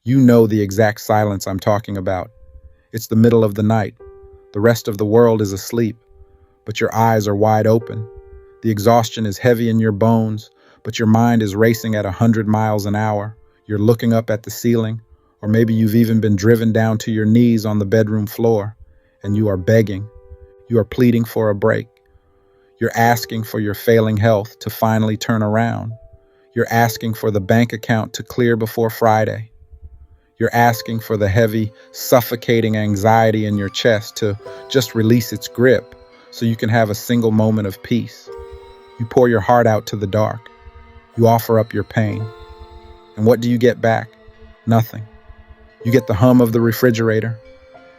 You know the exact silence I'm talking about. It's the middle of the night. The rest of the world is asleep, but your eyes are wide open. The exhaustion is heavy in your bones, but your mind is racing at 100 miles an hour. You're looking up at the ceiling, or maybe you've even been driven down to your knees on the bedroom floor, and you are begging. You are pleading for a break. You're asking for your failing health to finally turn around. You're asking for the bank account to clear before Friday. You're asking for the heavy, suffocating anxiety in your chest to just release its grip so you can have a single moment of peace. You pour your heart out to the dark. You offer up your pain. And what do you get back? Nothing. You get the hum of the refrigerator.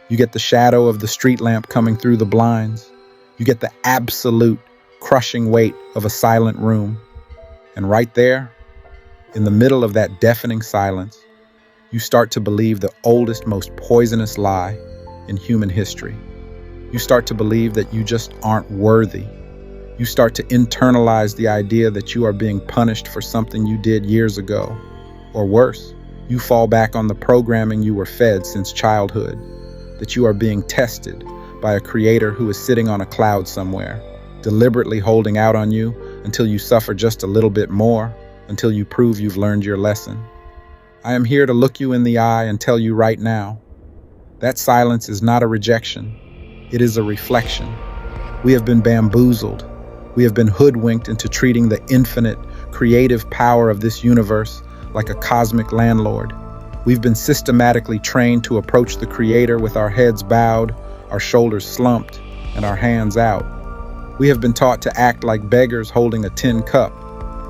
You get the shadow of the street lamp coming through the blinds. You get the absolute, crushing weight of a silent room. And right there, in the middle of that deafening silence, you start to believe the oldest, most poisonous lie in human history. You start to believe that you just aren't worthy. You start to internalize the idea that you are being punished for something you did years ago. Or worse, you fall back on the programming you were fed since childhood, that you are being tested by a creator who is sitting on a cloud somewhere, deliberately holding out on you until you suffer just a little bit more, until you prove you've learned your lesson. I am here to look you in the eye and tell you right now, that silence is not a rejection. It is a reflection. We have been bamboozled. We have been hoodwinked into treating the infinite, creative power of this universe like a cosmic landlord. We've been systematically trained to approach the Creator with our heads bowed, our shoulders slumped, and our hands out. We have been taught to act like beggars holding a tin cup,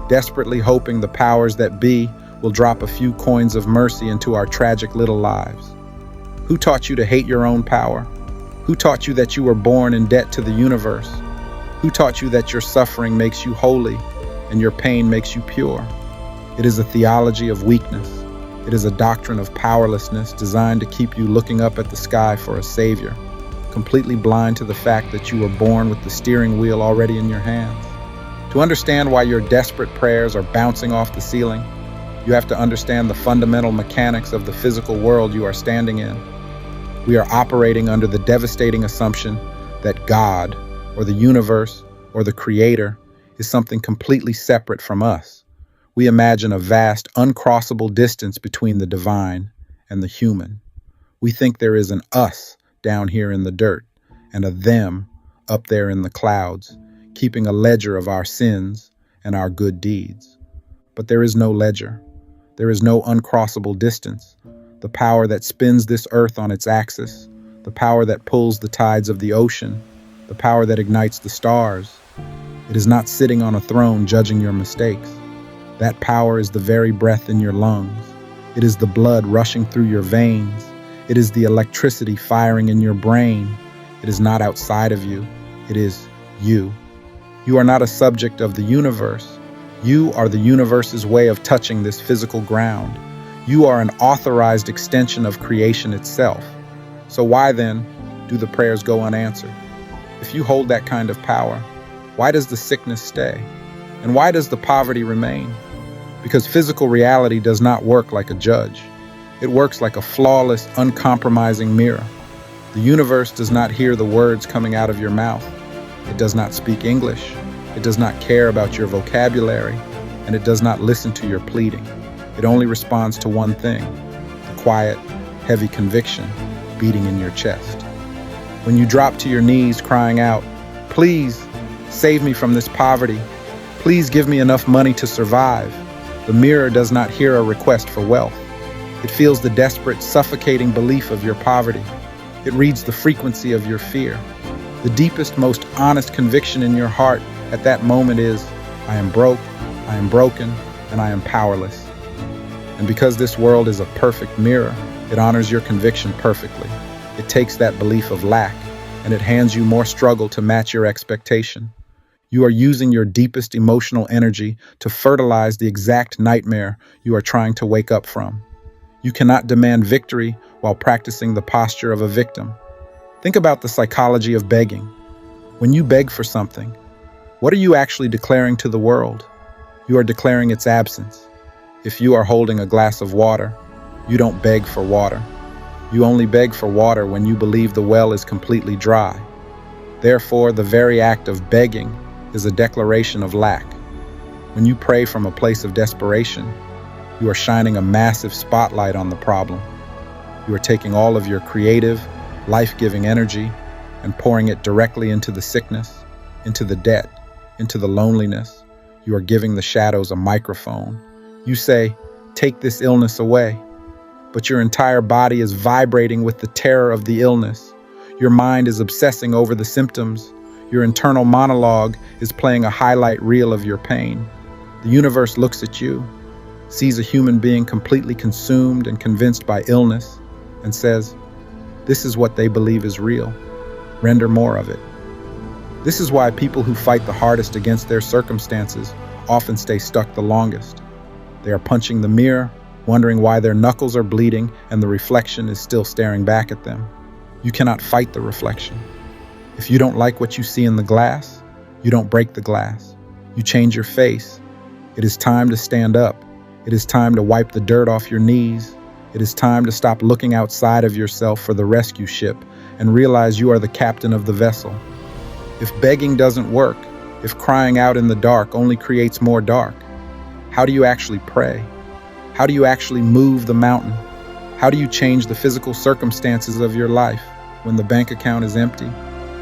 desperately hoping the powers that be will drop a few coins of mercy into our tragic little lives. Who taught you to hate your own power? Who taught you that you were born in debt to the universe? Who taught you that your suffering makes you holy and your pain makes you pure? It is a theology of weakness. It is a doctrine of powerlessness designed to keep you looking up at the sky for a savior, completely blind to the fact that you were born with the steering wheel already in your hands. To understand why your desperate prayers are bouncing off the ceiling, you have to understand the fundamental mechanics of the physical world you are standing in. We are operating under the devastating assumption that God, or the universe, or the Creator, is something completely separate from us. We imagine a vast, uncrossable distance between the divine and the human. We think there is an us down here in the dirt, and a them up there in the clouds, keeping a ledger of our sins and our good deeds. But there is no ledger. There is no uncrossable distance. The power that spins this earth on its axis, the power that pulls the tides of the ocean, the power that ignites the stars. It is not sitting on a throne judging your mistakes. That power is the very breath in your lungs. It is the blood rushing through your veins. It is the electricity firing in your brain. It is not outside of you. It is you. You are not a subject of the universe. You are the universe's way of touching this physical ground. You are an authorized extension of creation itself. So why then do the prayers go unanswered? If you hold that kind of power, why does the sickness stay? And why does the poverty remain? Because physical reality does not work like a judge. It works like a flawless, uncompromising mirror. The universe does not hear the words coming out of your mouth. It does not speak English. It does not care about your vocabulary, and it does not listen to your pleading. It only responds to one thing, the quiet, heavy conviction beating in your chest. When you drop to your knees crying out, "Please, save me from this poverty. Please give me enough money to survive," the mirror does not hear a request for wealth. It feels the desperate, suffocating belief of your poverty. It reads the frequency of your fear. The deepest, most honest conviction in your heart at that moment is, I am broke, I am broken, and I am powerless. And because this world is a perfect mirror, it honors your conviction perfectly. It takes that belief of lack, and it hands you more struggle to match your expectation. You are using your deepest emotional energy to fertilize the exact nightmare you are trying to wake up from. You cannot demand victory while practicing the posture of a victim. Think about the psychology of begging. When you beg for something, what are you actually declaring to the world? You are declaring its absence. If you are holding a glass of water, You don't beg for water. You only beg for water when you believe the well is completely dry. Therefore, the very act of begging is a declaration of lack. When you pray from a place of desperation, you are shining a massive spotlight on the problem. You are taking all of your creative, life-giving energy and pouring it directly into the sickness, into the debt, into the loneliness. You are giving the shadows a microphone. You say, "Take this illness away." But your entire body is vibrating with the terror of the illness. Your mind is obsessing over the symptoms. Your internal monologue is playing a highlight reel of your pain. The universe looks at you, sees a human being completely consumed and convinced by illness, and says, "This is what they believe is real. Render more of it." This is why people who fight the hardest against their circumstances often stay stuck the longest. They are punching the mirror, wondering why their knuckles are bleeding and the reflection is still staring back at them. You cannot fight the reflection. If you don't like what you see in the glass, you don't break the glass. You change your face. It is time to stand up. It is time to wipe the dirt off your knees. It is time to stop looking outside of yourself for the rescue ship and realize you are the captain of the vessel. If begging doesn't work, if crying out in the dark only creates more dark, how do you actually pray? How do you actually move the mountain? How do you change the physical circumstances of your life when the bank account is empty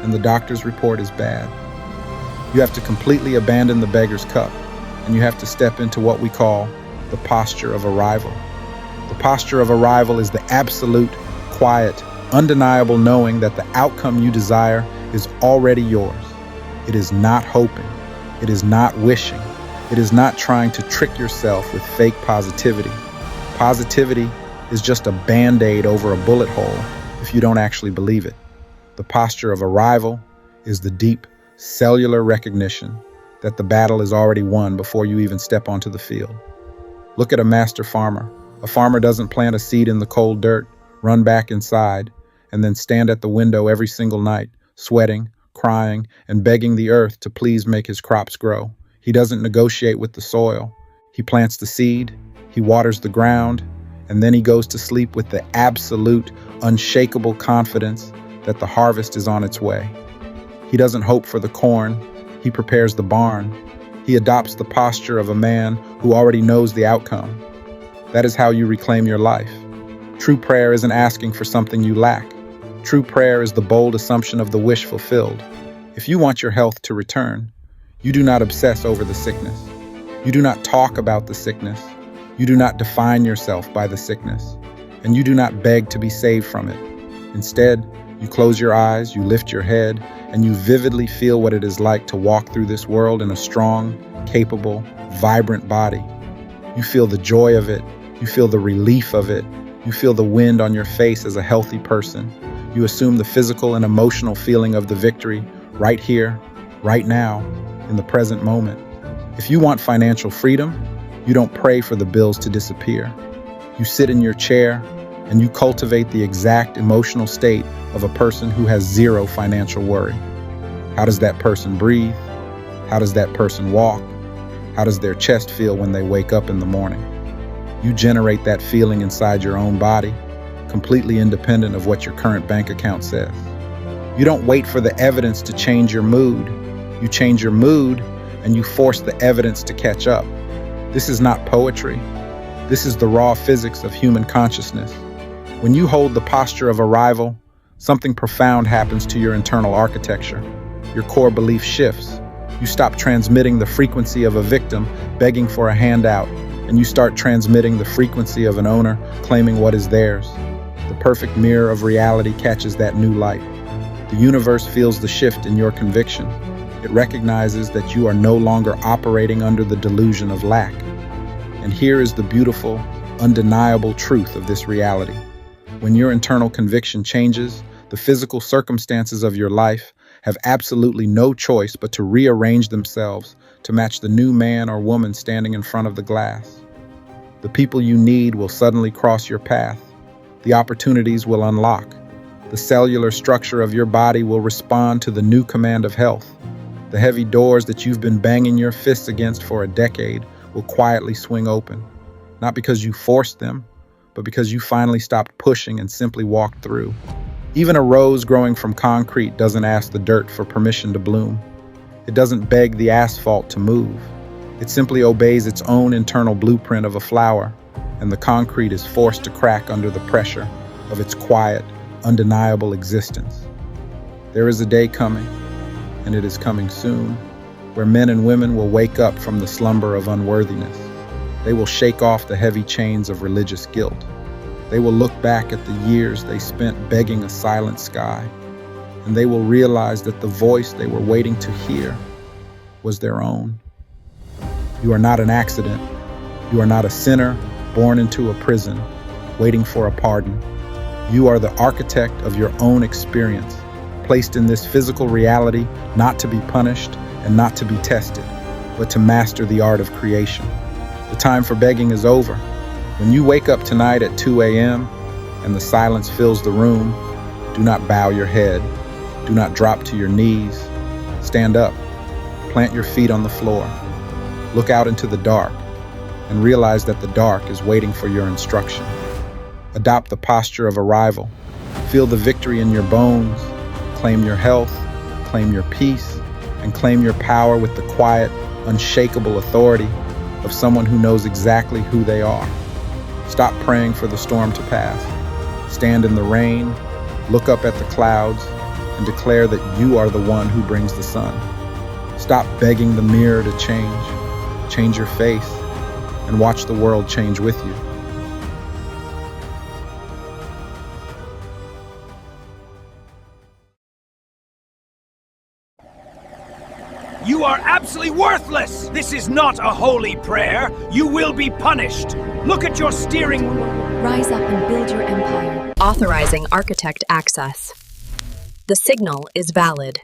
and the doctor's report is bad? You have to completely abandon the beggar's cup, and you have to step into what we call the posture of arrival. The posture of arrival is the absolute, quiet, undeniable knowing that the outcome you desire is already yours. It is not hoping. It is not wishing. It is not trying to trick yourself with fake positivity. Positivity is just a band-aid over a bullet hole if you don't actually believe it. The posture of arrival is the deep, cellular recognition that the battle is already won before you even step onto the field. Look at a master farmer. A farmer doesn't plant a seed in the cold dirt, run back inside, and then stand at the window every single night, sweating, crying, and begging the earth to please make his crops grow. He doesn't negotiate with the soil. He plants the seed, he waters the ground, and then he goes to sleep with the absolute, unshakable confidence that the harvest is on its way. He doesn't hope for the corn, he prepares the barn. He adopts the posture of a man who already knows the outcome. That is how you reclaim your life. True prayer isn't asking for something you lack. True prayer is the bold assumption of the wish fulfilled. If you want your health to return, you do not obsess over the sickness. You do not talk about the sickness. You do not define yourself by the sickness. And you do not beg to be saved from it. Instead, you close your eyes, you lift your head, and you vividly feel what it is like to walk through this world in a strong, capable, vibrant body. You feel the joy of it. You feel the relief of it. You feel the wind on your face as a healthy person. You assume the physical and emotional feeling of the victory right here, right now, in the present moment. If you want financial freedom, you don't pray for the bills to disappear. You sit in your chair and you cultivate the exact emotional state of a person who has zero financial worry. How does that person breathe? How does that person walk? How does their chest feel when they wake up in the morning? You generate that feeling inside your own body, completely independent of what your current bank account says. You don't wait for the evidence to change your mood. You change your mood and you force the evidence to catch up. This is not poetry. This is the raw physics of human consciousness. When you hold the posture of arrival, something profound happens to your internal architecture. Your core belief shifts. You stop transmitting the frequency of a victim begging for a handout, and you start transmitting the frequency of an owner claiming what is theirs. The perfect mirror of reality catches that new light. The universe feels the shift in your conviction. It recognizes that you are no longer operating under the delusion of lack. And here is the beautiful, undeniable truth of this reality. When your internal conviction changes, the physical circumstances of your life have absolutely no choice but to rearrange themselves to match the new man or woman standing in front of the glass. The people you need will suddenly cross your path. The opportunities will unlock. The cellular structure of your body will respond to the new command of health. The heavy doors that you've been banging your fists against for a decade will quietly swing open, not because you forced them, but because you finally stopped pushing and simply walked through. Even a rose growing from concrete doesn't ask the dirt for permission to bloom. It doesn't beg the asphalt to move. It simply obeys its own internal blueprint of a flower, and the concrete is forced to crack under the pressure of its quiet, undeniable existence. There is a day coming, and it is coming soon, where men and women will wake up from the slumber of unworthiness. They will shake off the heavy chains of religious guilt. They will look back at the years they spent begging a silent sky, and they will realize that the voice they were waiting to hear was their own. You are not an accident. You are not a sinner born into a prison, waiting for a pardon. You are the architect of your own experience, placed in this physical reality not to be punished and not to be tested, but to master the art of creation. The time for begging is over. When you wake up tonight at 2 a.m. and the silence fills the room, do not bow your head. Do not drop to your knees. Stand up. Plant your feet on the floor. Look out into the dark and realize that the dark is waiting for your instruction. Adopt the posture of arrival. Feel the victory in your bones. Claim your health, claim your peace, and claim your power with the quiet, unshakable authority of someone who knows exactly who they are. Stop praying for the storm to pass. Stand in the rain, look up at the clouds, and declare that you are the one who brings the sun. Stop begging the mirror to change. Change your face, and watch the world change with you. You are absolutely worthless! This is not a holy prayer. You will be punished. Look at your steering. Rise up and build your empire. Authorizing architect access. The signal is valid.